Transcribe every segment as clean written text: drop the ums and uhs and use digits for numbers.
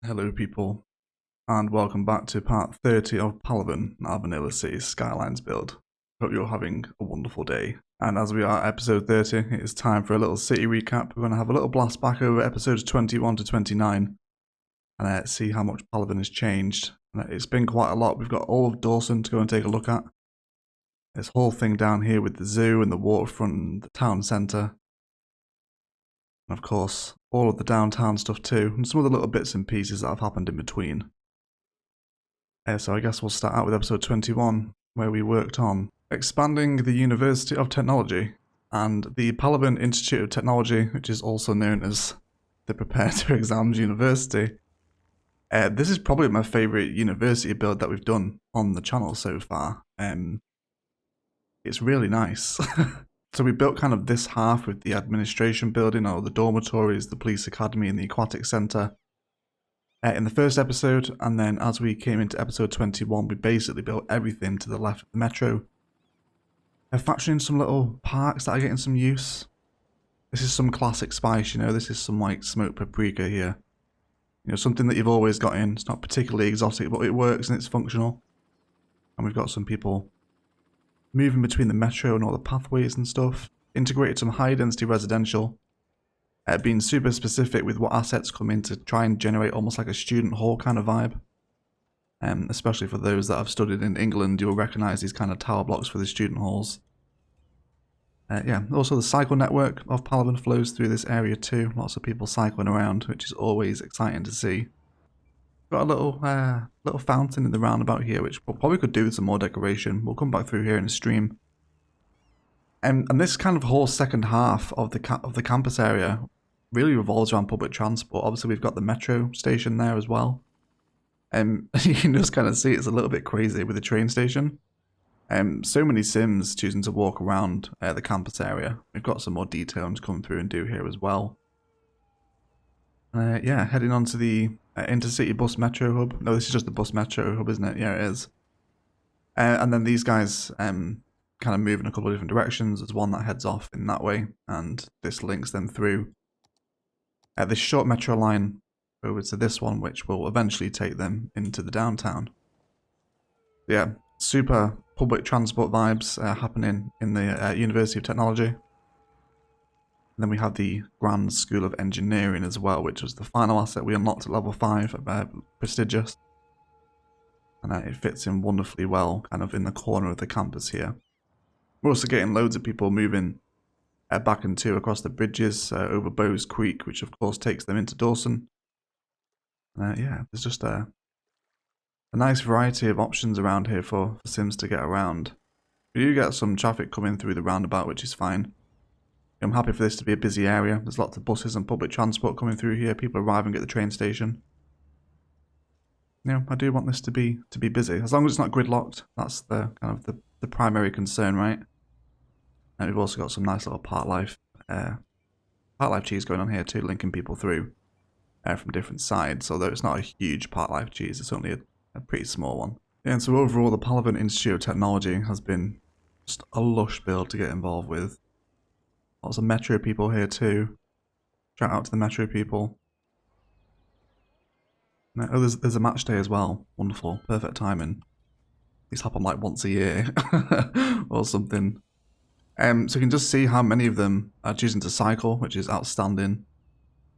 Hello people, and welcome back to part 30 of Palaven, our vanilla Cities Skylines build. Hope you're having a wonderful day. And as we are at episode 30, it is time for a little city recap. We're going to have a little blast back over episodes 21 to 29 and see how much Palaven has changed. It's been quite a lot. We've got all of Dawson to go and take a look at. This whole thing down here with the zoo and the waterfront and the town centre. And of course, all of the downtown stuff too, and some of the little bits and pieces that have happened in between. So I guess we'll start out with episode 21, where we worked on expanding the University of Technology and the Palaven Institute of Technology, which is also known as the Prepare to Exams University. This is probably my favourite university build that we've done on the channel so far. It's really nice. So we built kind of this half with the administration building, or the dormitories, the police academy and the aquatic centre in the first episode, and then as we came into episode 21 we basically built everything to the left of the metro. Factoring some little parks that are getting some use. This is some classic spice, you know, this is some like smoked paprika here. You know, something that you've always got in. It's not particularly exotic, but it works and it's functional. And we've got some people moving between the metro and all the pathways and stuff. Integrated some high density residential. Being super specific with what assets come in to try and generate almost like a student hall kind of vibe. Especially for those that have studied in England, you'll recognise these kind of tower blocks for the student halls. Yeah, also the cycle network of Palaven flows through this area too. Lots of people cycling around, which is always exciting to see. Got a little fountain in the roundabout here, which we'll probably could do with some more decoration. We'll come back through here in a stream. And this kind of whole second half of the campus area really revolves around public transport. Obviously, we've got the metro station there as well. You can just kind of see it's a little bit crazy with the train station. So many Sims choosing to walk around the campus area. We've got some more detail to come through and do here as well. Yeah, heading on to the intercity bus metro hub. No, this is just the bus metro hub, isn't it? Yeah, it is. And then these guys kind of move in a couple of different directions. There's one that heads off in that way, and this links them through this short metro line over to this one, which will eventually take them into the downtown. Yeah, super public transport vibes happening in the University of Technology. And then we have the Grand School of Engineering as well, which was the final asset we unlocked at level 5, prestigious. And it fits in wonderfully well, kind of in the corner of the campus here. We're also getting loads of people moving back and to across the bridges over Bowes Creek, which of course takes them into Dawson. Yeah, there's just a nice variety of options around here for Sims to get around. We do get some traffic coming through the roundabout, which is fine. I'm happy for this to be a busy area. There's lots of buses and public transport coming through here. People arriving at the train station. You know, I do want this to be busy. As long as it's not gridlocked, that's the kind of the primary concern, right? And we've also got some nice little park life cheese going on here too, linking people through from different sides. Although it's not a huge park life cheese, it's only a pretty small one. Yeah, and so overall, the Palaven Institute of Technology has been just a lush build to get involved with. Lots of metro people here too. Shout out to the metro people. Oh, there's a match day as well. Wonderful, perfect timing. These happen like once a year or something. So you can just see how many of them are choosing to cycle, which is outstanding,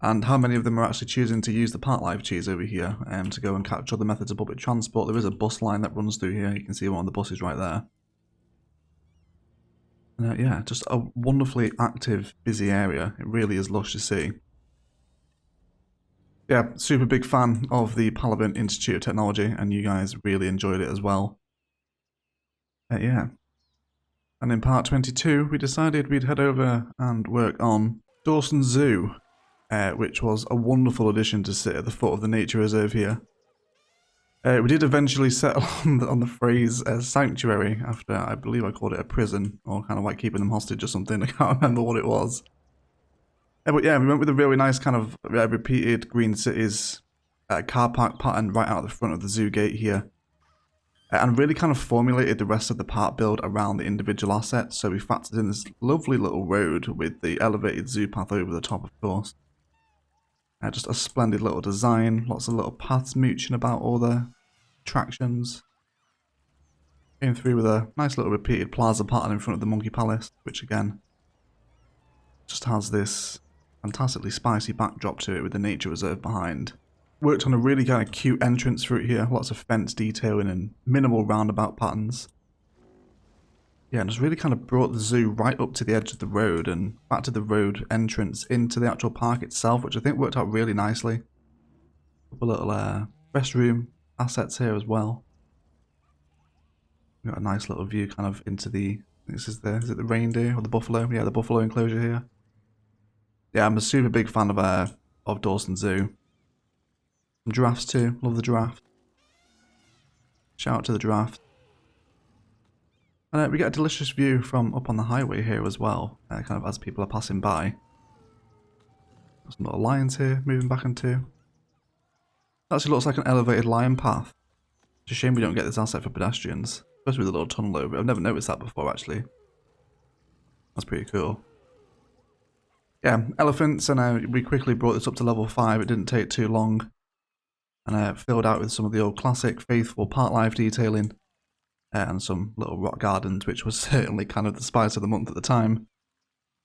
and how many of them are actually choosing to use the park life cheese over here to go and catch other methods of public transport. There is a bus line that runs through here. You can see one of the buses right there. Yeah, just a wonderfully active, busy area. It really is lush to see. Yeah, super big fan of the Palaven Institute of Technology, and you guys really enjoyed it as well. Yeah. And in part 22, we decided we'd head over and work on Dawson Zoo, which was a wonderful addition to sit at the foot of the nature reserve here. We did eventually settle on the phrase sanctuary after I believe I called it a prison, or kind of like keeping them hostage or something. I can't remember what it was. But yeah, we went with a really nice kind of repeated Green Cities car park pattern right out the front of the zoo gate here. And really kind of formulated the rest of the park build around the individual assets. So we factored in this lovely little road with the elevated zoo path over the top, of course. Just a splendid little design, lots of little paths mooching about all the attractions. Came through with a nice little repeated plaza pattern in front of the Monkey Palace, which again just has this fantastically spicy backdrop to it with the nature reserve behind. Worked on a really kind of cute entrance through here, lots of fence detailing and minimal roundabout patterns. Yeah, and just really kind of brought the zoo right up to the edge of the road and back to the road entrance into the actual park itself, which I think worked out really nicely. A couple little restroom assets here as well. We've got a nice little view kind of into the, is it the reindeer or the buffalo? Yeah, the buffalo enclosure here. Yeah, I'm a super big fan of Dawson Zoo. Some giraffes too, love the giraffe. Shout out to the giraffe. And we get a delicious view from up on the highway here as well, kind of as people are passing by. Got some little lions here moving back into. It actually looks like an elevated lion path. It's a shame we don't get this asset for pedestrians, especially with a little tunnel over it. I've never noticed that before actually. That's pretty cool. Yeah, elephants, and we quickly brought this up to level 5. It didn't take too long. And filled out with some of the old classic faithful park life detailing. And some little rock gardens, which was certainly kind of the spice of the month at the time.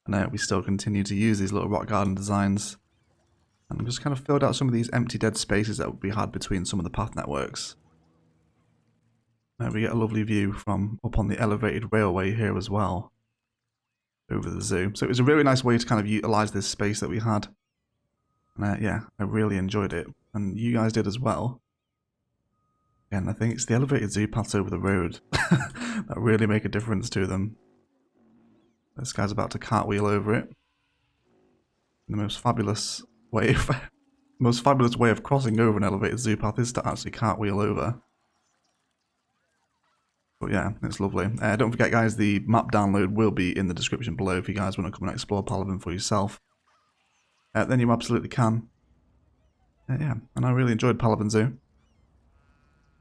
And we still continue to use these little rock garden designs. And just kind of filled out some of these empty dead spaces that we had between some of the path networks. We get a lovely view from up on the elevated railway here as well. Over the zoo. So it was a really nice way to kind of utilise this space that we had. And yeah, I really enjoyed it. And you guys did as well. And I think it's the elevated zoo paths over the road that really make a difference to them. This guy's about to cartwheel over it. The most fabulous way of crossing over an elevated zoo path is to actually cartwheel over. But yeah, it's lovely. Don't forget guys, the map download will be in the description below if you guys want to come and explore Palaven for yourself. Then you absolutely can. Yeah, and I really enjoyed Palaven Zoo.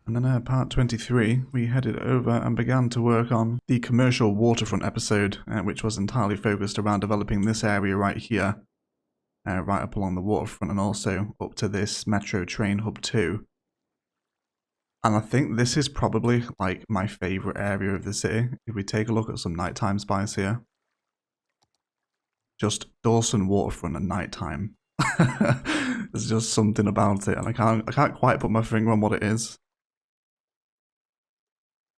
And then part 23, we headed over and began to work on the commercial waterfront episode, which was entirely focused around developing this area right here, right up along the waterfront and also up to this metro train hub too. And I think this is probably like my favourite area of the city. If we take a look at some nighttime spies here. Just Dawson Waterfront at nighttime. There's just something about it and I can't quite put my finger on what it is.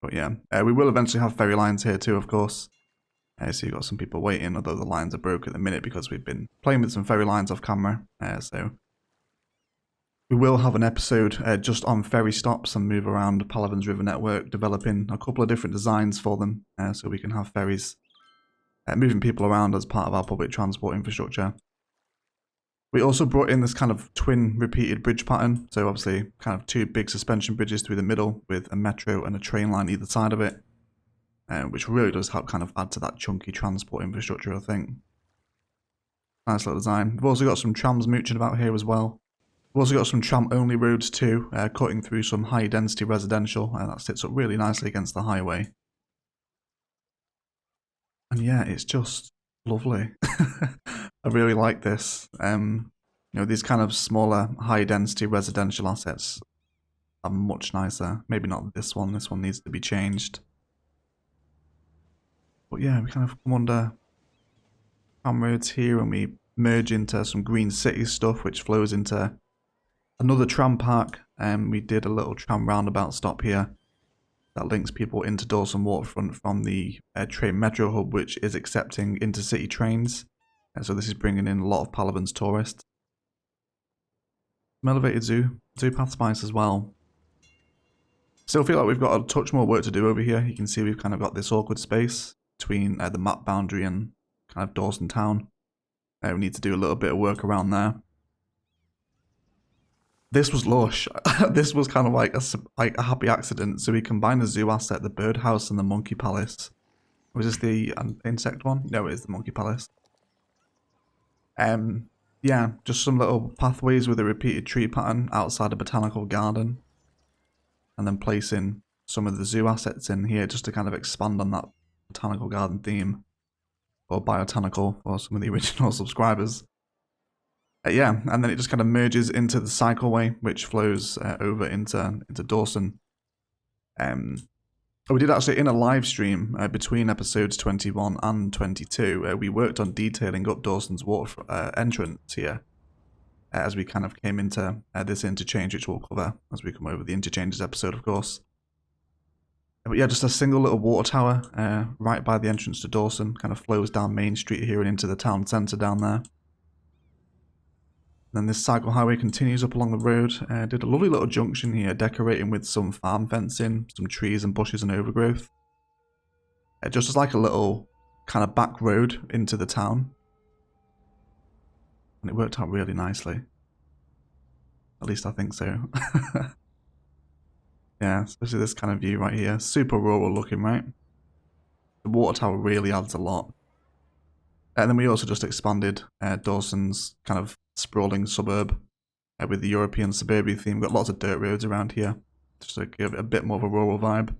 But yeah, we will eventually have ferry lines here too, of course. So you've got some people waiting, although the lines are broke at the minute because we've been playing with some ferry lines off camera. So we will have an episode just on ferry stops and move around Palaven's river network, developing a couple of different designs for them, so we can have ferries moving people around as part of our public transport infrastructure. We also brought in this kind of twin repeated bridge pattern, so obviously kind of two big suspension bridges through the middle with a metro and a train line either side of it, which really does help kind of add to that chunky transport infrastructure, I think. Nice little design. We've also got some trams mooching about here as well. We've also got some tram-only roads too, cutting through some high-density residential, and that sits up really nicely against the highway. And yeah, it's just lovely. I really like this. You know, these kind of smaller, high-density residential assets are much nicer. Maybe not this one. This one needs to be changed. But yeah, we kind of come under tram roads here and we merge into some green city stuff, which flows into another tram park. And we did a little tram roundabout stop here that links people into Dawson Waterfront from the train metro hub, which is accepting intercity trains. And so this is bringing in a lot of Palaven's tourists. Some elevated zoo path spice as well. Still feel like we've got a touch more work to do over here. You can see we've kind of got this awkward space between the map boundary and kind of Dawson town. We need to do a little bit of work around there. This was lush. This was kind of like a happy accident. So we combined the zoo asset, the birdhouse, and the monkey palace. Was this the insect one? No, it is the monkey palace. Yeah, just some little pathways with a repeated tree pattern outside a botanical garden. And then placing some of the zoo assets in here just to kind of expand on that botanical garden theme. Or biotanical for some of the original subscribers. Yeah, and then it just kind of merges into the cycleway, which flows over into Dawson. We did actually, in a live stream between episodes 21 and 22, we worked on detailing up Dawson's water entrance here as we kind of came into this interchange, which we'll cover as we come over the interchanges episode, of course. But yeah, just a single little water tower right by the entrance to Dawson, kind of flows down Main Street here and into the town centre down there. Then this cycle highway continues up along the road. Did a lovely little junction here, decorating with some farm fencing, some trees and bushes and overgrowth. Just as like a little kind of back road into the town. And it worked out really nicely. At least I think so. Yeah, especially this kind of view right here. Super rural looking, right? The water tower really adds a lot. And then we also just expanded Dawson's kind of sprawling suburb with the European suburban theme. We've got lots of dirt roads around here, just to give it a bit more of a rural vibe.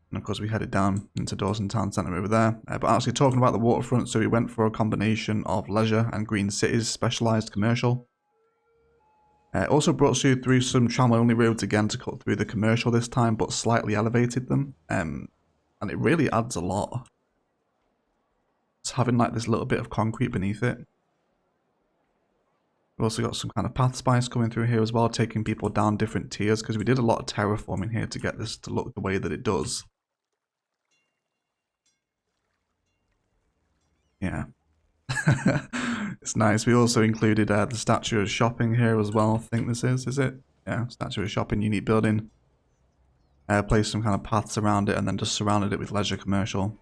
And of course we headed down into Dawson Town Centre over there. But actually talking about the waterfront, so we went for a combination of leisure and green cities, specialised commercial. Also brought you through some tram-only roads again to cut through the commercial this time, but slightly elevated them. And it really adds a lot. It's having like this little bit of concrete beneath it. We've also got some kind of path spice coming through here as well, taking people down different tiers, because we did a lot of terraforming here to get this to look the way that it does. Yeah. It's nice. We also included the statue of shopping here as well. I think this is it? Yeah, statue of shopping, unique building. Placed some kind of paths around it and then just surrounded it with leisure commercial.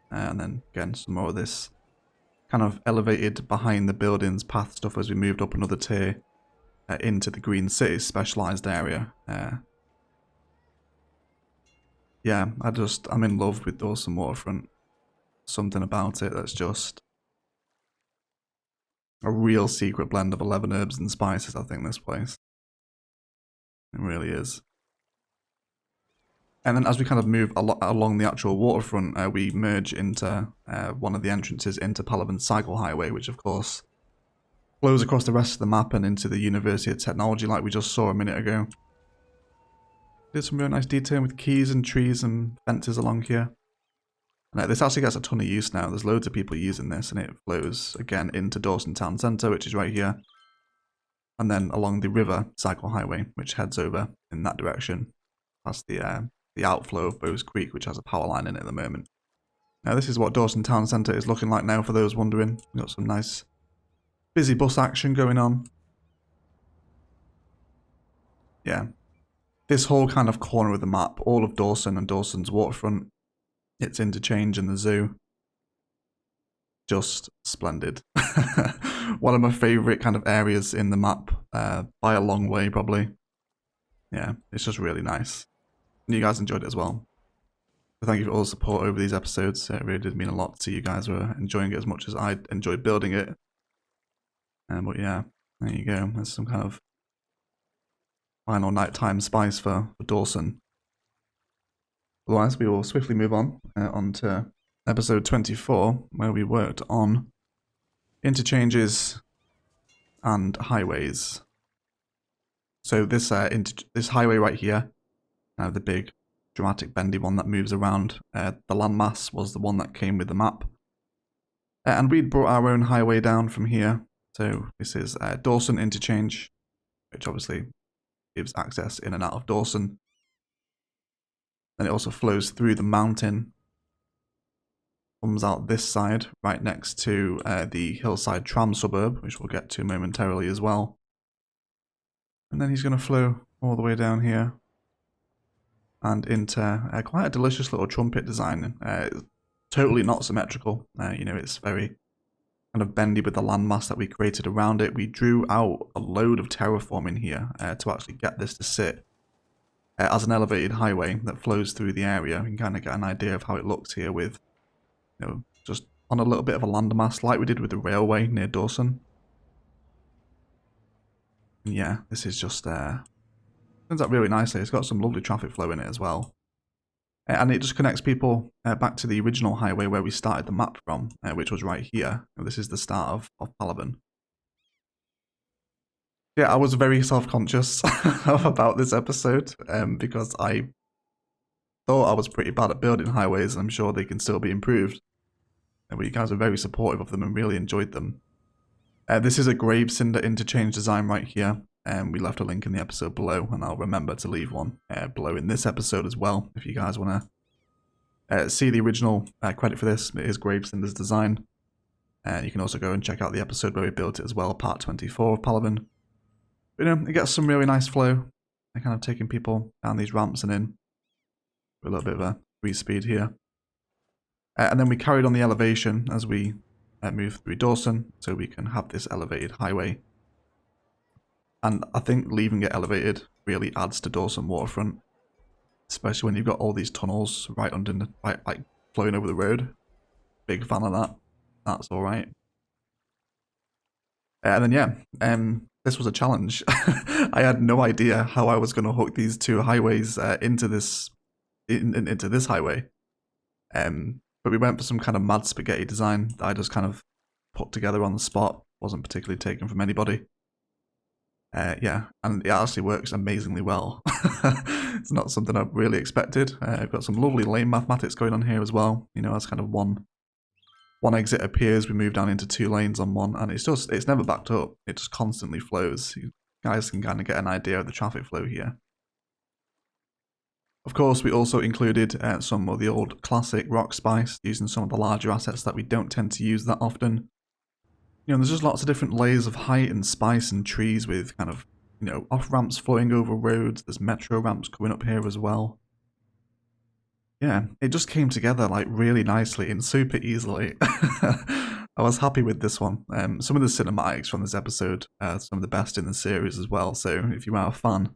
And then again, some more of this kind of elevated behind the buildings path stuff as we moved up another tier into the green city specialized area. Yeah, I'm in love with Dawson Waterfront. Something about it that's just a real secret blend of 11 herbs and spices, I think, this place. It really is. And then as we kind of move along the actual waterfront, we merge into one of the entrances into Palaven Cycle Highway, which of course flows across the rest of the map and into the University of Technology like we just saw a minute ago. Did some really nice detailing with keys and trees and fences along here. And this actually gets a ton of use now. There's loads of people using this, and it flows again into Dawson Town Centre, which is right here. And then along the river cycle highway, which heads over in that direction, past the outflow of Bowes Creek, which has a power line in it at the moment. Now this is what Dawson Town Centre is looking like now for those wondering. We've got some nice busy bus action going on. Yeah. This whole kind of corner of the map, all of Dawson and Dawson's waterfront, its interchange and the zoo. Just splendid. One of my favourite kind of areas in the map, by a long way probably. Yeah, it's just really nice. And you guys enjoyed it as well. So thank you for all the support over these episodes. It really did mean a lot to you guys who were enjoying it as much as I enjoyed building it. But yeah, there you go. There's some kind of final nighttime spice for Dawson. Otherwise, we will swiftly move on to episode 24, where we worked on interchanges and highways. So this this highway right here, the big dramatic bendy one that moves around, the landmass was the one that came with the map. And we'd brought our own highway down from here. So this is Dawson Interchange, which obviously gives access in and out of Dawson. And it also flows through the mountain. Comes out this side, right next to the Hillside tram suburb, which we'll get to momentarily as well. And then he's going to flow all the way down here. And into quite a delicious little trumpet design. Totally not symmetrical. You know, it's very kind of bendy with the landmass that we created around it. We drew out a load of terraforming here to actually get this to sit as an elevated highway that flows through the area. You can kind of get an idea of how it looks here with, you know, just on a little bit of a landmass like we did with the railway near Dawson. And yeah, this is just turns out really nicely. It's got some lovely traffic flow in it as well. And it just connects people back to the original highway where we started the map from, which was right here. This is the start of Palaven. Yeah, I was very self-conscious about this episode because I thought I was pretty bad at building highways. I'm sure they can still be improved. But you guys are very supportive of them and really enjoyed them. This is a grave cinder interchange design right here. We left a link in the episode below, and I'll remember to leave one below in this episode as well, if you guys want to see the original credit for this. It is Gravecinder's design. You can also go and check out the episode where we built it as well, part 24 of Palaven. But, you know, it gets some really nice flow. They're kind of taking people down these ramps and in. A little bit of a free speed here. And then we carried on the elevation as we move through Dawson, so we can have this elevated highway. And I think leaving it elevated really adds to Dawson Waterfront, especially when you've got all these tunnels right under, like flowing over the road. Big fan of that. That's all right. And then yeah, this was a challenge. I had no idea how I was going to hook these two highways into this highway. But we went for some kind of mad spaghetti design that I just kind of put together on the spot. Wasn't particularly taken from anybody. Yeah, and it actually works amazingly well. It's not something I've really expected. I've got some lovely lane mathematics going on here as well. You know, as kind of one exit appears, we move down into 2 lanes on one, and it's never backed up. It just constantly flows. You guys can kind of get an idea of the traffic flow here. Of course, we also included some of the old classic rock spice, using some of the larger assets that we don't tend to use that often. You know, there's just lots of different layers of height and spice and trees with kind of, you know, off-ramps flowing over roads. There's metro ramps coming up here as well. Yeah, it just came together like really nicely and super easily. I was happy with this one. Some of the cinematics from this episode are some of the best in the series as well. So if you are a fan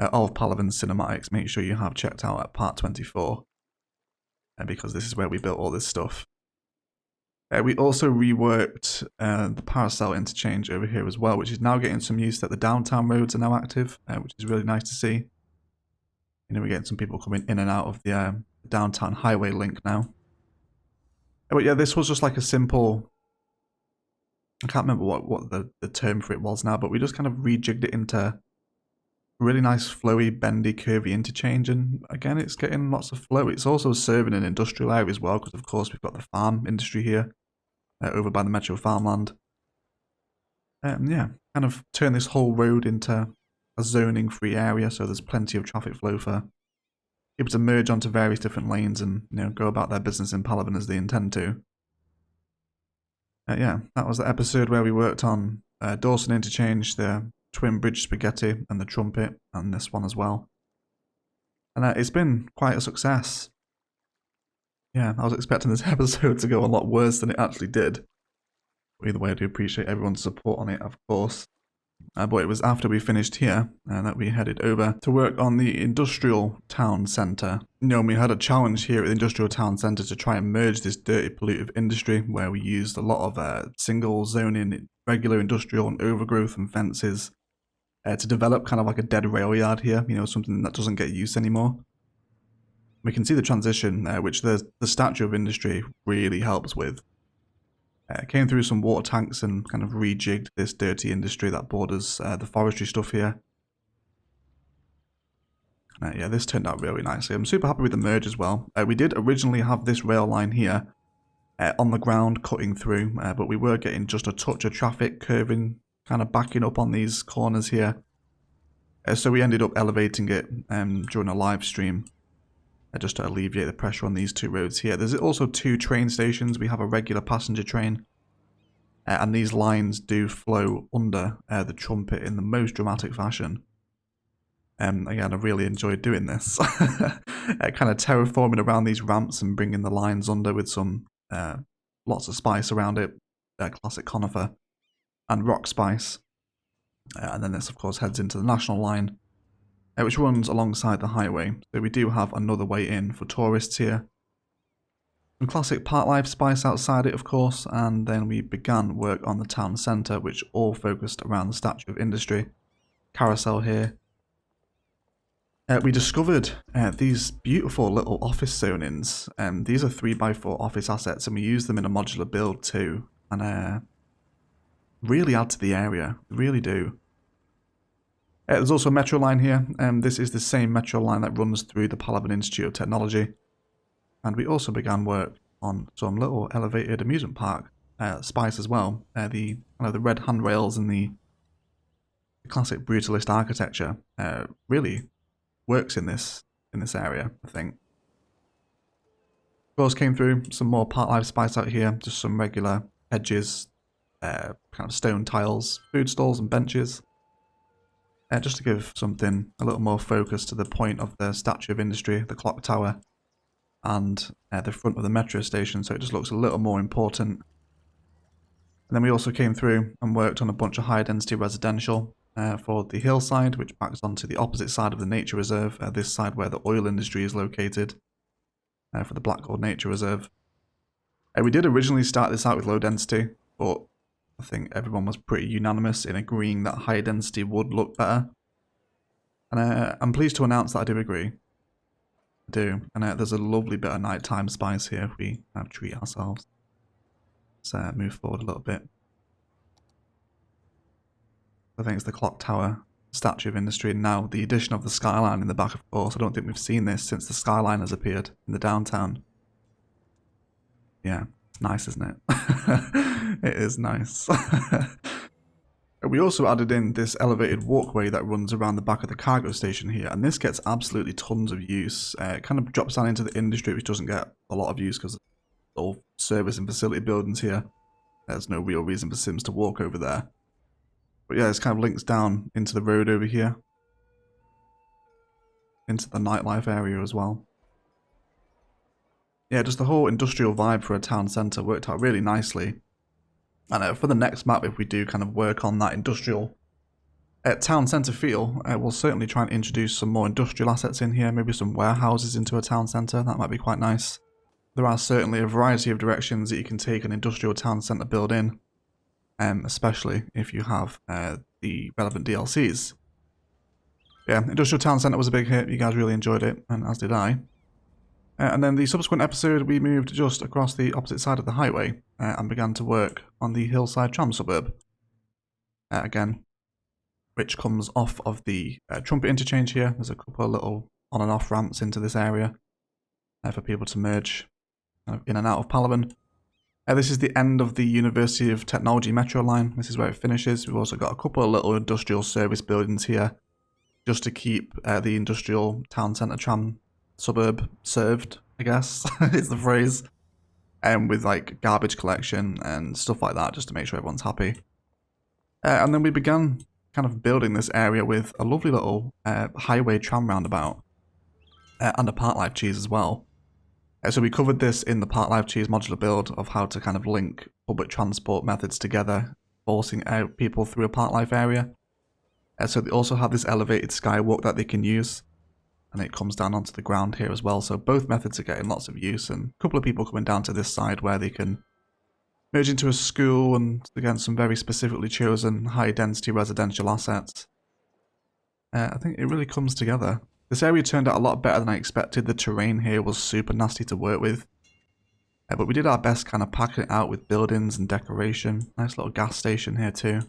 of Palaven's cinematics, make sure you have checked out at part 24, because this is where we built all this stuff. We also reworked the Paracel interchange over here as well, which is now getting some use that the downtown roads are now active, which is really nice to see. You know, we're getting some people coming in and out of the downtown highway link now. But yeah, this was just like a simple, I can't remember what the term for it was now, but we just kind of rejigged it into really nice flowy, bendy, curvy interchange, and again, it's getting lots of flow. It's also serving an industrial area as well, because of course we've got the farm industry here, over by the metro farmland. Yeah, kind of turn this whole road into a zoning free area, so there's plenty of traffic flow for people to merge onto various different lanes and, you know, go about their business in Palaven as they intend to. Yeah, that was the episode where we worked on Dawson Interchange, the Twin Bridge Spaghetti, and the Trumpet, and this one as well. And it's been quite a success. Yeah, I was expecting this episode to go a lot worse than it actually did. But either way, I do appreciate everyone's support on it, of course. But it was after we finished here that we headed over to work on the Industrial Town Centre. You know, we had a challenge here at the Industrial Town Centre to try and merge this dirty, pollutive industry, where we used a lot of single zoning, regular industrial and overgrowth and fences to develop kind of like a dead rail yard here, you know, something that doesn't get used anymore. We can see the transition, which the Statue of Industry really helps with. Came through some water tanks and kind of rejigged this dirty industry that borders the forestry stuff here. Yeah, this turned out really nicely. I'm super happy with the merge as well. We did originally have this rail line here on the ground cutting through, but we were getting just a touch of traffic curving, kind of backing up on these corners here. So we ended up elevating it during a live stream, just to alleviate the pressure on these 2 roads here. There's also 2 train stations. We have a regular passenger train, and these lines do flow under the Trumpet in the most dramatic fashion. Again, I really enjoyed doing this. Kind of terraforming around these ramps and bringing the lines under with some lots of spice around it, classic conifer and rock spice. And then this, of course, heads into the National Line, which runs alongside the highway. So we do have another way in for tourists here. Some classic park life spice outside it, of course, and then we began work on the town centre, which all focused around the Statue of Industry. Carousel here. We discovered these beautiful little office zonings. These are 3x4 office assets, and we use them in a modular build too, and really add to the area, really do. There's also a metro line here, and this is the same metro line that runs through the Palaven Institute of Technology. And we also began work on some little elevated amusement park spice as well. The red handrails and the classic brutalist architecture really works in this area, I think. Of course, came through some more park life spice out here, just some regular hedges, kind of stone tiles, food stalls and benches. Just to give something a little more focus to the point of the Statue of Industry, the clock tower, and the front of the metro station, so it just looks a little more important. And then we also came through and worked on a bunch of high density residential for the hillside, which backs onto the opposite side of the nature reserve, this side where the oil industry is located, for the Black Gold Nature Reserve. We did originally start this out with low density, but I think everyone was pretty unanimous in agreeing that high density would look better. And I'm pleased to announce that I do agree. I do. And there's a lovely bit of nighttime spice here if we treat ourselves. Let's move forward a little bit. I think it's the clock tower, Statue of Industry, and now the addition of the skyline in the back, of course. I don't think we've seen this since the skyline has appeared in the downtown. Yeah, it's nice, isn't it? It is nice. We also added in this elevated walkway that runs around the back of the cargo station here, and this gets absolutely tons of use. It kind of drops down into the industry, which doesn't get a lot of use because it's all service and facility buildings here. There's no real reason for Sims to walk over there. But yeah, this kind of links down into the road over here. Into the nightlife area as well. Yeah, just the whole industrial vibe for a town centre worked out really nicely. And for the next map, if we do kind of work on that industrial town centre feel, we'll certainly try and introduce some more industrial assets in here, maybe some warehouses into a town centre. That might be quite nice. There are certainly a variety of directions that you can take an industrial town centre build in, especially if you have the relevant DLCs. Yeah, Industrial Town Centre was a big hit. You guys really enjoyed it, and as did I. And then the subsequent episode, we moved just across the opposite side of the highway and began to work on the Hillside Tram suburb. Again, which comes off of the Trumpet interchange here. There's a couple of little on and off ramps into this area for people to merge kind of in and out of Palaven. This is the end of the University of Technology metro line. This is where it finishes. We've also got a couple of little industrial service buildings here just to keep the industrial town centre tram suburb served, I guess, is the phrase. With like garbage collection and stuff like that, just to make sure everyone's happy. And then we began kind of building this area with a lovely little highway tram roundabout and a park life cheese as well. So we covered this in the Park Life Cheese modular build of how to kind of link public transport methods together, forcing out people through a park life area. So they also have this elevated skywalk that they can use, and it comes down onto the ground here as well. So both methods are getting lots of use, and a couple of people coming down to this side where they can merge into a school and again some very specifically chosen high density residential assets. I think it really comes together. This area turned out a lot better than I expected. The terrain here was super nasty to work with. But we did our best kind of packing it out with buildings and decoration. Nice little gas station here too.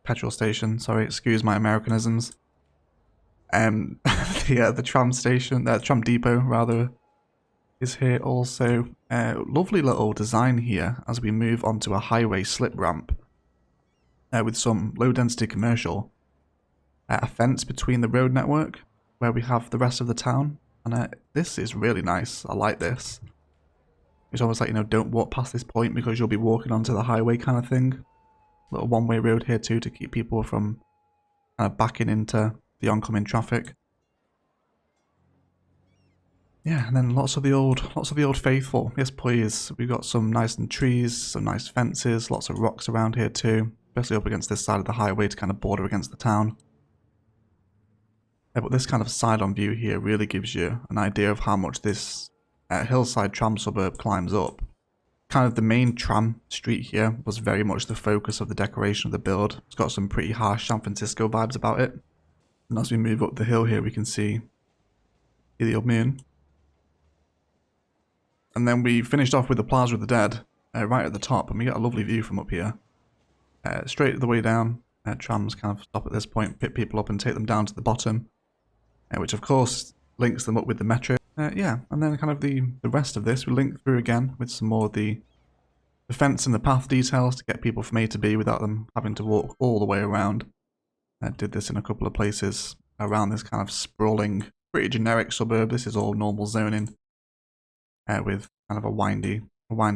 Petrol station, sorry, excuse my Americanisms. The tram station, tram depot rather, is here also. Lovely little design here as we move onto a highway slip ramp with some low density commercial. A fence between the road network where we have the rest of the town, and this is really nice. I like this. It's almost like, you know, don't walk past this point because you'll be walking onto the highway kind of thing. Little one-way road here too to keep people from kind of backing into the oncoming traffic. Yeah, and then lots of the old faithful. Yes, please. We've got some nice trees, some nice fences, lots of rocks around here too, especially up against this side of the highway to kind of border against the town. But this kind of side-on view here really gives you an idea of how much this hillside tram suburb climbs up. Kind of the main tram street here was very much the focus of the decoration of the build. It's got some pretty harsh San Francisco vibes about it. And as we move up the hill here, we can see the old moon. And then we finished off with the Plaza of the Dead right at the top, and we get a lovely view from up here. Straight the way down Trams kind of stop at this point, pick people up and take them down to the bottom, which of course links them up with the metro. Yeah, and then kind of the rest of this we link through again with some more of the fence and the path details to get people from A to B without them having to walk all the way around. I did this in a couple of places around this kind of sprawling, pretty generic suburb. This is all normal zoning with kind of a windy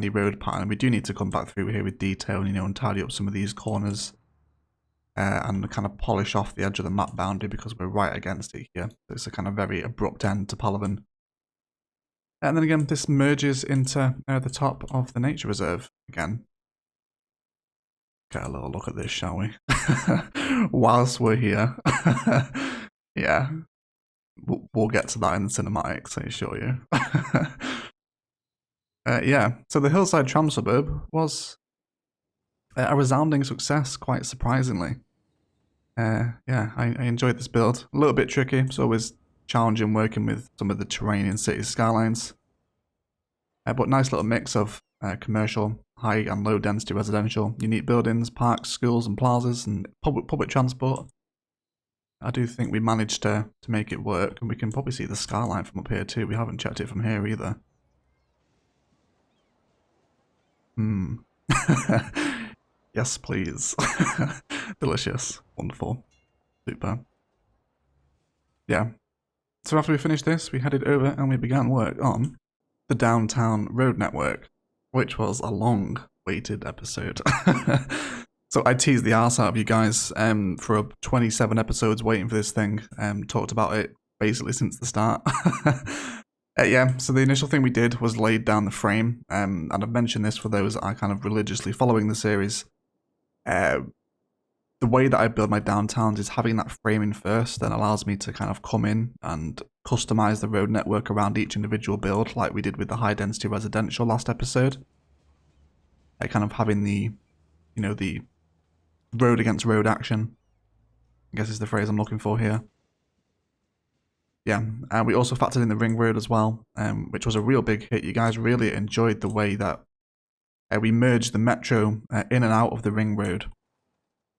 road pattern. We do need to come back through here with detail, and tidy up some of these corners and kind of polish off the edge of the map boundary because we're right against it here. So it's a kind of very abrupt end to Palaven. And then again, this merges into the top of the nature reserve again. Get a little look at this, shall we? Whilst we're here. Yeah. We'll get to that in the cinematics, I assure you. Yeah, so the Hillside Tram Suburb was a resounding success, quite surprisingly. Yeah, I enjoyed this build. A little bit tricky, it's always challenging working with some of the terrain in Cities Skylines. But nice little mix of commercial, high and low density residential, unique buildings, parks, schools and plazas, and public transport. I do think we managed to make it work, and we can probably see the skyline from up here too. We haven't checked it from here either. Yes, please. Delicious. Wonderful. Super. Yeah. So after we finished this, we headed over and we began work on the downtown road network, which was a long-awaited episode. So I teased the arse out of you guys for 27 episodes waiting for this thing. Talked about it basically since the start. Yeah, so the initial thing we did was laid down the frame, and I've mentioned this for those that are kind of religiously following the series. The way that I build my downtowns is having that framing first, then allows me to kind of come in and customize the road network around each individual build, like we did with the high density residential last episode. Kind of having the, the road against road action, I guess is the phrase I'm looking for here. Yeah, and we also factored in the ring road as well, which was a real big hit. You guys really enjoyed the way that we merged the metro in and out of the ring road,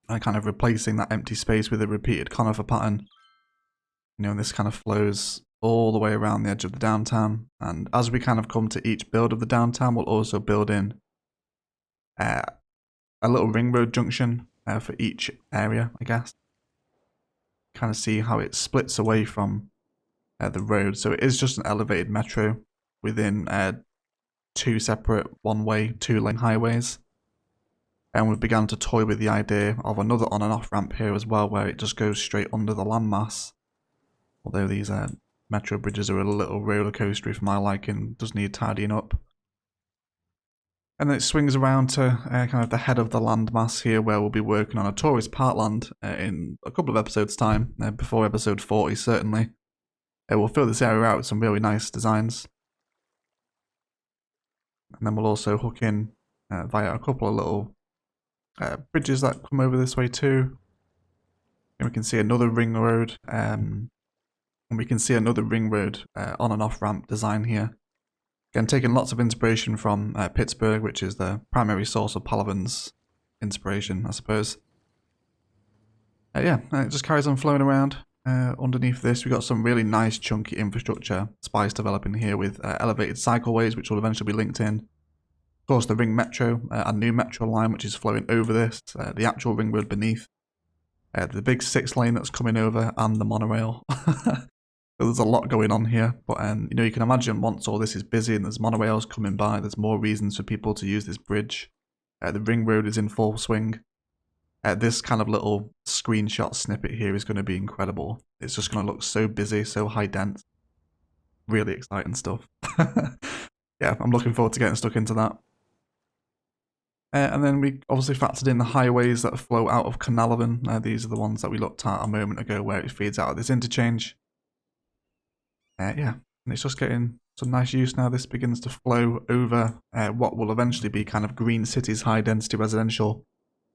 and kind of replacing that empty space with a repeated conifer pattern. And this kind of flows all the way around the edge of the downtown. And as we kind of come to each build of the downtown, we'll also build in a little ring road junction for each area, I guess. Kind of see how it splits away from the road. So it is just an elevated metro within two separate one-way, two-lane highways. And we've begun to toy with the idea of another on and off ramp here as well, where it just goes straight under the landmass. Although these metro bridges are a little roller coastery for my liking, does need tidying up. And then it swings around to kind of the head of the landmass here, where we'll be working on a tourist parkland in a couple of episodes' time, before episode 40 certainly. We'll fill this area out with some really nice designs. And then we'll also hook in via a couple of little bridges that come over this way too. And we can see another ring road, and we can see another ring road on and off ramp design here. Again, taking lots of inspiration from Pittsburgh, which is the primary source of Palaven's inspiration, I suppose. Yeah, it just carries on flowing around. Underneath this, we've got some really nice chunky infrastructure spice developing here with elevated cycleways, which will eventually be linked in. Of course, the ring metro, a new metro line, which is flowing over this, the actual ring road beneath, the big 6-lane that's coming over, and the monorail. So there's a lot going on here, but you can imagine once all this is busy and there's monorails coming by, there's more reasons for people to use this bridge. The ring road is in full swing. This kind of little screenshot snippet here is going to be incredible. It's just going to look so busy, so high dense. Really exciting stuff. Yeah, I'm looking forward to getting stuck into that. And then we obviously factored in the highways that flow out of Palaven. These are the ones that we looked at a moment ago where it feeds out of this interchange. Yeah, and it's just getting some nice use now. This begins to flow over what will eventually be kind of Green City's high density residential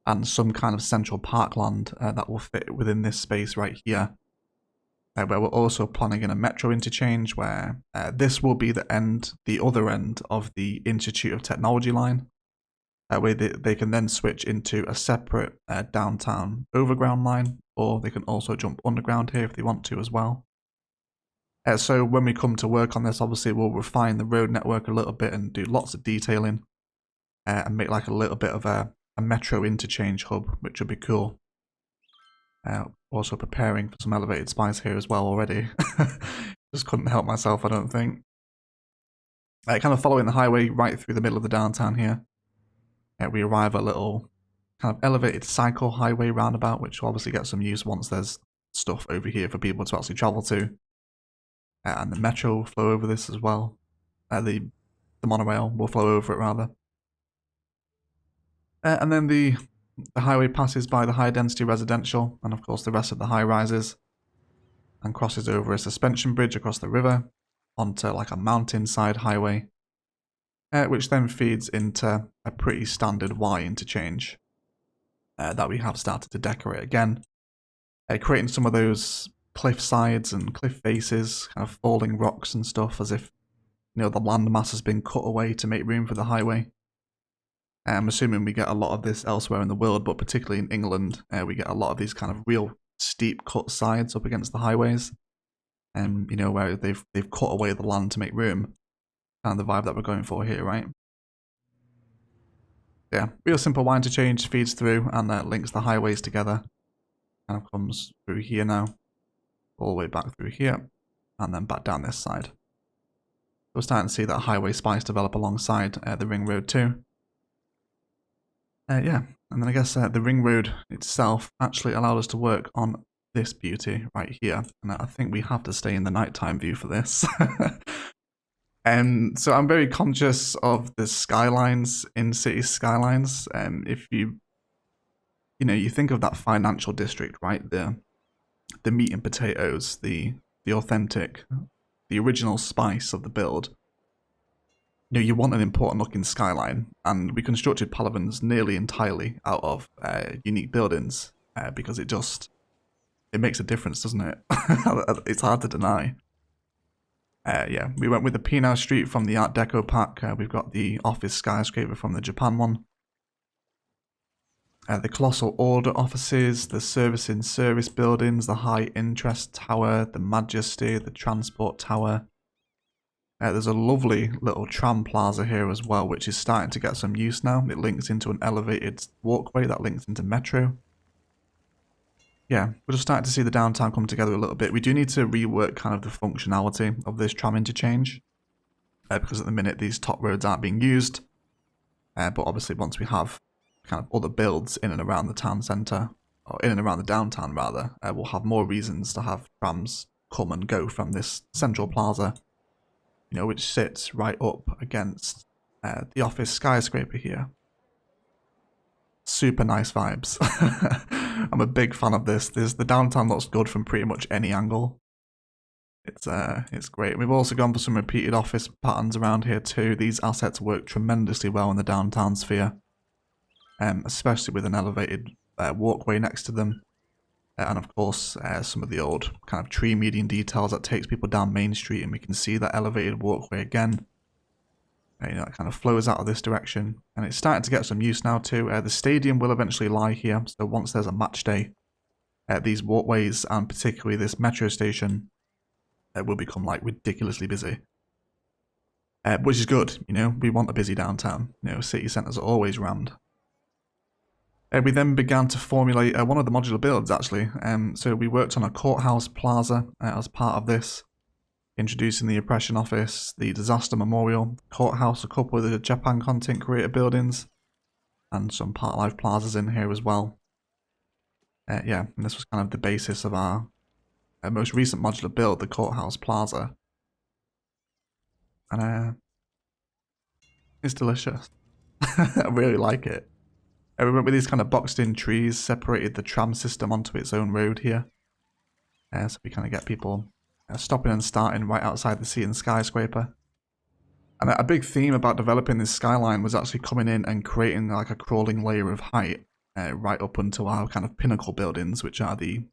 and some kind of central parkland that will fit within this space right here. Where we're also planning in a metro interchange where this will be the other end of the Institute of Technology line. That way they can then switch into a separate downtown overground line, or they can also jump underground here if they want to as well. So when we come to work on this, obviously we'll refine the road network a little bit and do lots of detailing and make like a little bit of a metro interchange hub, which would be cool. Also preparing for some elevated spies here as well already. Just couldn't help myself, I don't think. Kind of following the highway right through the middle of the downtown here. We arrive at a little kind of elevated cycle highway roundabout, which will obviously get some use once there's stuff over here for people to actually travel to. And the metro will flow over this as well. The monorail will flow over it rather. And then the highway passes by the high density residential and of course the rest of the high rises and crosses over a suspension bridge across the river onto like a mountainside highway, which then feeds into a pretty standard Y interchange that we have started to decorate again, creating some of those cliff sides and cliff faces, kind of falling rocks and stuff, as if, you know, the landmass has been cut away to make room for the highway. I'm assuming we get a lot of this elsewhere in the world, but particularly in England, we get a lot of these kind of real steep cut sides up against the highways, and you know, where they've cut away the land to make room. Kind of the vibe that we're going for here, right? Yeah, real simple Y interchange feeds through and links the highways together. Kind of comes through here now, all the way back through here, and then back down this side. We're starting to see that highway spice develop alongside the ring road too. Yeah, and then I guess the ring road itself actually allowed us to work on this beauty right here, and I think we have to stay in the nighttime view for this. So I'm very conscious of the skylines in Cities Skylines. If you think of that financial district, right? The meat and potatoes, the authentic, the original spice of the build. You know, you want an important looking skyline, and we constructed Palavens nearly entirely out of unique buildings because it makes a difference, doesn't it? It's hard to deny. Yeah, we went with the Pinau Street from the Art Deco pack. We've got the office skyscraper from the Japan one. The Colossal Order offices, the service buildings, the High Interest Tower, the Majesty, the Transport Tower. There's a lovely little tram plaza here as well, which is starting to get some use now. It links into an elevated walkway that links into Metro. Yeah, we're just starting to see the downtown come together a little bit. We do need to rework kind of the functionality of this tram interchange, because at the minute these top roads aren't being used. But obviously once we have kind of other builds in and around the town centre, or in and around the downtown rather, we'll have more reasons to have trams come and go from this central plaza, you know, which sits right up against the office skyscraper here. Super nice vibes. I'm a big fan of this. The downtown looks good from pretty much any angle. It's great. We've also gone for some repeated office patterns around here too. These assets work tremendously well in the downtown sphere, especially with an elevated walkway next to them. And of course, some of the old kind of tree median details that takes people down Main Street, and we can see that elevated walkway again. You know, it kind of flows out of this direction, and it's starting to get some use now too. The stadium will eventually lie here, so once there's a match day, these walkways and particularly this metro station will become like ridiculously busy. Which is good, you know, we want a busy downtown. You know, city centres are always rammed. We then began to formulate one of the modular builds actually. So we worked on a courthouse plaza as part of this, introducing the oppression office, the disaster memorial, courthouse, a couple of the Japan content creator buildings, and some part life plazas in here as well. Yeah, and this was kind of the basis of our most recent modular build, the courthouse plaza. And it's delicious. I really like it. We went with these kind of boxed in trees, separated the tram system onto its own road here. So we kind of get people stopping and starting right outside the Cities skyscraper. And a big theme about developing this skyline was actually coming in and creating like a crawling layer of height right up until our kind of pinnacle buildings, which are the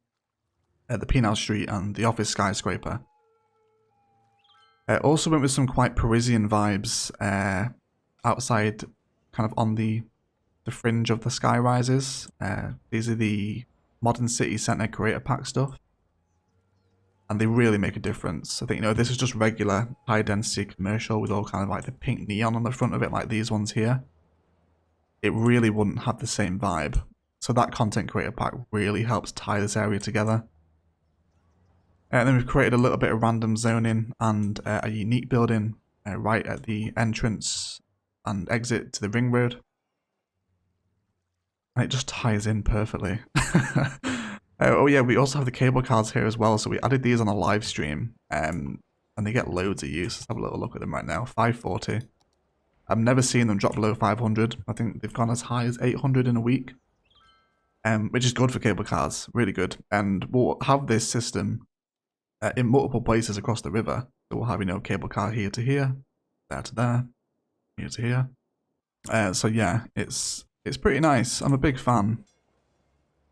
Pinau Street and the office skyscraper. Also went with some quite Parisian vibes outside, kind of on the the fringe of the sky rises. These are the modern city centre creator pack stuff, and they really make a difference. I think, you know, this is just regular high density commercial with all kind of like the pink neon on the front of it, like these ones here. It really wouldn't have the same vibe. So that content creator pack really helps tie this area together. And then we've created a little bit of random zoning and a unique building right at the entrance and exit to the ring road. And it just ties in perfectly. Oh yeah, we also have the cable cars here as well. So we added these on a live stream, and they get loads of use. Let's have a little look at them right now. 540. I've never seen them drop below 500. I think they've gone as high as 800 in a week, which is good for cable cars. Really good. And we'll have this system in multiple places across the river. So we'll have, you know, cable car here to here, there to there, here to here. So yeah, it's pretty nice. I'm a big fan.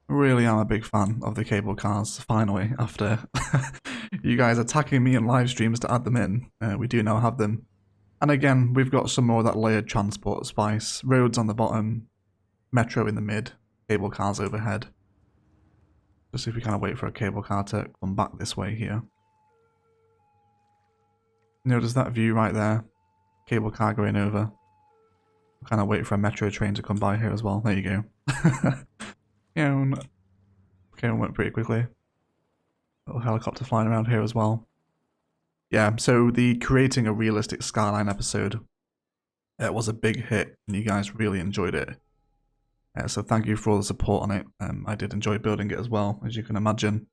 Really am a big fan of the cable cars, finally, after you guys attacking me in live streams to add them in. We do now have them. And again, we've got some more of that layered transport spice. Roads on the bottom, metro in the mid, cable cars overhead. Just if we kind of wait for a cable car to come back this way here. Notice that view right there. Cable car going over. We'll kind of wait for a metro train to come by here as well. There you go. Yeah, okay, went pretty quickly. Little helicopter flying around here as well. Yeah, so the creating a realistic skyline episode was a big hit, and you guys really enjoyed it. So thank you for all the support on it. I did enjoy building it as well, as you can imagine.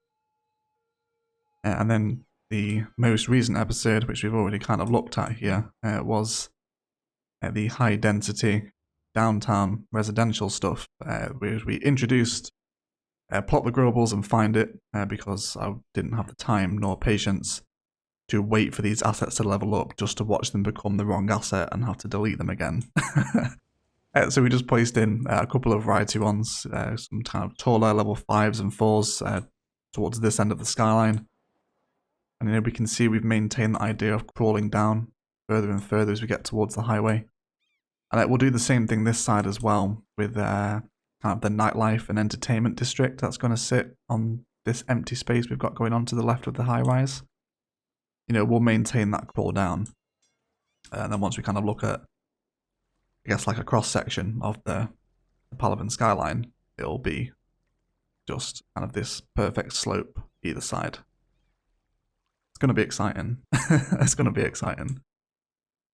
And then the most recent episode, which we've already kind of looked at here, was the high density downtown residential stuff, where we introduced Plop the Growables and Find It, because I didn't have the time nor patience to wait for these assets to level up just to watch them become the wrong asset and have to delete them again. So we just placed in a couple of variety ones, some kind of taller level 5s and 4s towards this end of the skyline. And you know, we can see we've maintained the idea of crawling down further and further as we get towards the highway. And we'll do the same thing this side as well with kind of the nightlife and entertainment district that's going to sit on this empty space we've got going on to the left of the high rise. You know, we'll maintain that crawl down. And then once we kind of look at, I guess, like a cross section of the Palaven skyline, it'll be just kind of this perfect slope either side. It's going to be exciting. It's going to be exciting.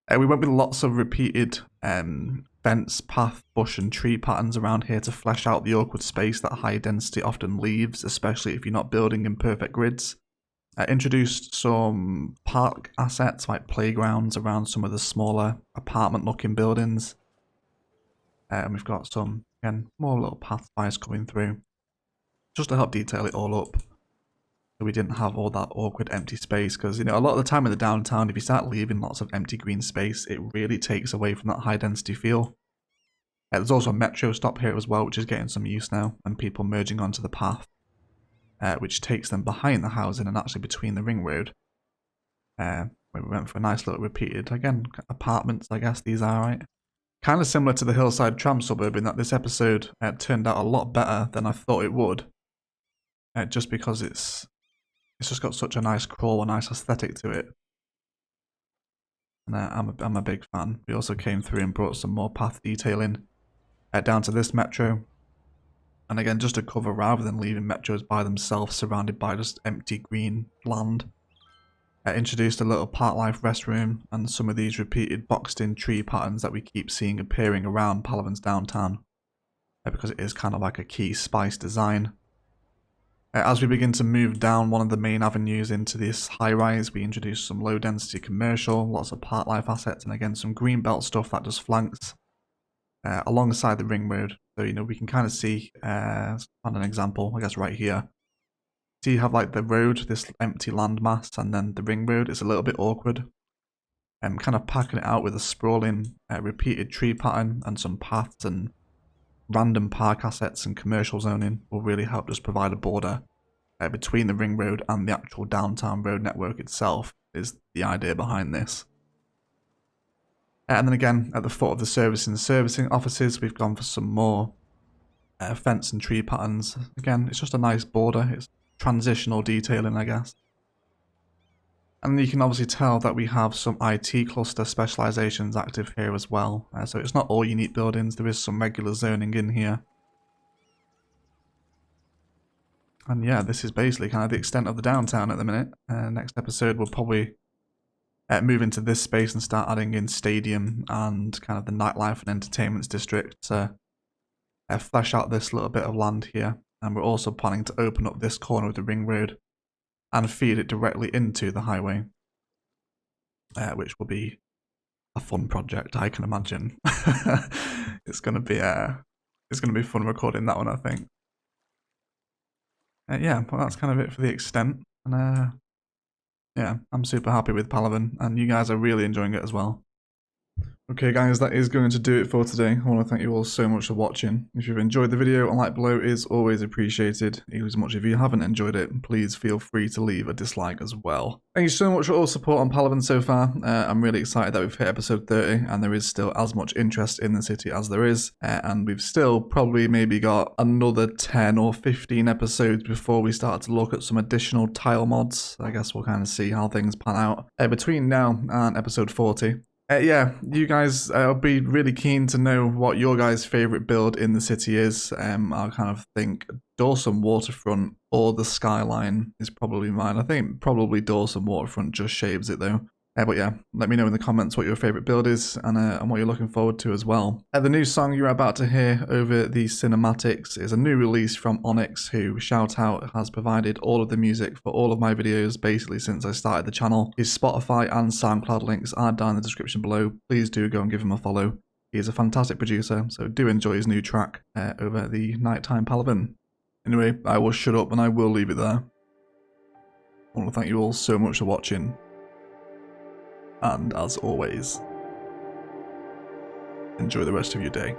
We went with lots of repeated fence, path, bush and tree patterns around here to flesh out the awkward space that high density often leaves, especially if you're not building in perfect grids. Introduced some park assets like playgrounds around some of the smaller apartment looking buildings. And we've got some, again, more little pathways coming through just to help detail it all up. So we didn't have all that awkward empty space, because, you know, a lot of the time in the downtown, if you start leaving lots of empty green space, it really takes away from that high density feel. There's also a metro stop here as well, which is getting some use now, and people merging onto the path, which takes them behind the housing and actually between the ring road. Where we went for a nice little repeated, again, apartments, I guess these are, right? Kind of similar to the Hillside tram suburb in that this episode turned out a lot better than I thought it would. Just because it's just got such a nice crawl, a nice aesthetic to it. And I'm a big fan. We also came through and brought some more path detailing down to this metro. And again, just to cover, rather than leaving metros by themselves surrounded by just empty green land. Introduced a little park life restroom and some of these repeated boxed in tree patterns that we keep seeing appearing around Palaven's downtown. Because it is kind of like a key spice design. As we begin to move down one of the main avenues into this high-rise, we introduce some low-density commercial, lots of park life assets, and again some greenbelt stuff that just flanks alongside the ring road. So, you know, we can kind of see, on an example, I guess right here. So you have like the road, this empty landmass, and then the ring road is a little bit awkward. Kind of packing it out with a sprawling, repeated tree pattern and some paths and random park assets and commercial zoning will really help just provide a border between the ring road and the actual downtown road network itself, is the idea behind this. And then again, at the foot of the servicing offices, we've gone for some more fence and tree patterns. Again, it's just a nice border. It's transitional detailing, I guess. And you can obviously tell that we have some IT cluster specializations active here as well. So it's not all unique buildings, there is some regular zoning in here. And yeah, this is basically kind of the extent of the downtown at the minute. Next episode we'll probably move into this space and start adding in stadium and kind of the nightlife and entertainments district to flesh out this little bit of land here. And we're also planning to open up this corner of the ring road and feed it directly into the highway, which will be a fun project, I can imagine. It's gonna be fun recording that one, I think. Yeah, well, that's kind of it for the extent, and yeah, I'm super happy with Palaven, and you guys are really enjoying it as well. Okay guys, that is going to do it for today. I want to thank you all so much for watching. If you've enjoyed the video, a like below is always appreciated. Equally as much if you haven't enjoyed it, please feel free to leave a dislike as well. Thank you so much for all support on Palaven so far. I'm really excited that we've hit episode 30 and there is still as much interest in the city as there is. And we've still probably maybe got another 10 or 15 episodes before we start to look at some additional tile mods. I guess we'll kind of see how things pan out between now and episode 40. Yeah, you guys, I'll be really keen to know what your guys' favourite build in the city is. I'll kind of think Dawson Waterfront or the Skyline is probably mine. I think probably Dawson Waterfront just shaves it though. But yeah, let me know in the comments what your favourite build is and what you're looking forward to as well. The new song you're about to hear over the cinematics is a new release from Onyx, who, shout out, has provided all of the music for all of my videos basically since I started the channel. His Spotify and SoundCloud links are down in the description below. Please do go and give him a follow. He is a fantastic producer, so do enjoy his new track over the nighttime Palaven. Anyway, I will shut up and I will leave it there. I want to thank you all so much for watching. And as always, enjoy the rest of your day.